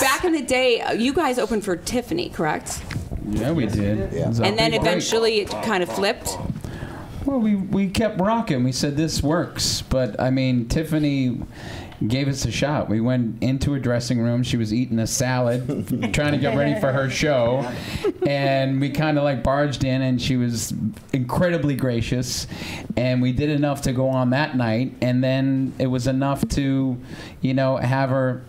back in the day, you guys opened for Tiffany, correct? Yeah, we did. Yeah. And then eventually it kind of flipped. Well, we kept rocking. We said this works, but I mean, Tiffany gave us a shot. We went into a dressing room. She was eating a salad, trying to get ready for her show, and we kind of like barged in, and she was incredibly gracious, and we did enough to go on that night, and then it was enough to, you know, have her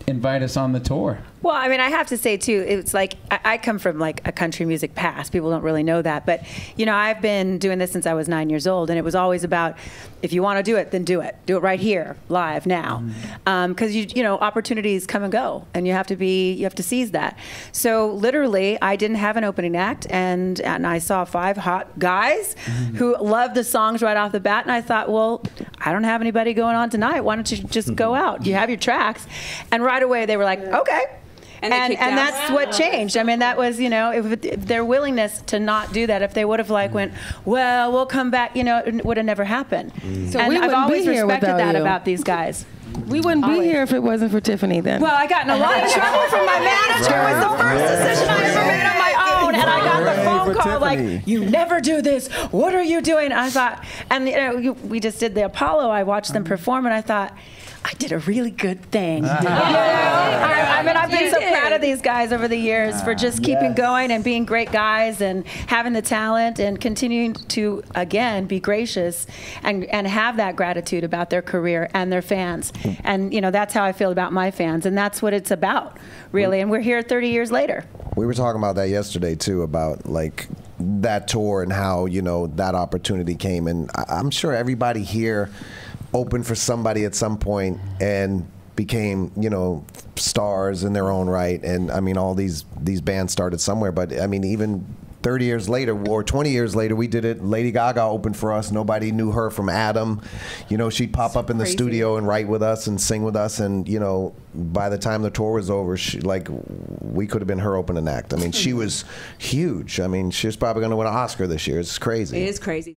invite us on the tour. Well, I mean, I have to say, too, it's like I come from like a country music past. People don't really know that. But, you know, I've been doing this since I was 9 years old. And it was always about, if you want to do it, then do it. Do it right here, live, now. Because, you know, opportunities come and go. And you have to seize that. So literally, I didn't have an opening act. And I saw 5 hot guys who loved the songs right off the bat. And I thought, well, I don't have anybody going on tonight. Why don't you just go out? You have your tracks. And right away, they were like, okay. And that's what changed. I mean, that was, you know, if their willingness to not do that, if they would have like went, well, we'll come back, you know, it would have never happened. So and we I've always respected that you. about these guys. We wouldn't be here if it wasn't for Tiffany then. Well, I got in a lot of trouble from my manager. It was the first decision I ever made on my own. And I got the phone call like, you never do this. What are you doing? I thought, and you know, we just did the Apollo. I watched them perform and I thought, I did a really good thing. I mean, I've been so proud of these guys over the years for just keeping going and being great guys and having the talent and continuing to, again, be gracious and have that gratitude about their career and their fans. And, you know, that's how I feel about my fans. And that's what it's about, really. And we're here 30 years later. We were talking about that yesterday, too, about, like, that tour and how, you know, that opportunity came. And I'm sure everybody here opened for somebody at some point and became, you know, stars in their own right. And I mean, all these bands started somewhere. But I mean, even 30 years later or 20 years later, we did it. Lady Gaga opened for us. Nobody knew her from Adam. You know, she'd pop up in the studio and write with us and sing with us. And, you know, by the time the tour was over, we could have been her opening act. I mean, she was huge. I mean, she's probably going to win an Oscar this year. It's crazy. It is crazy.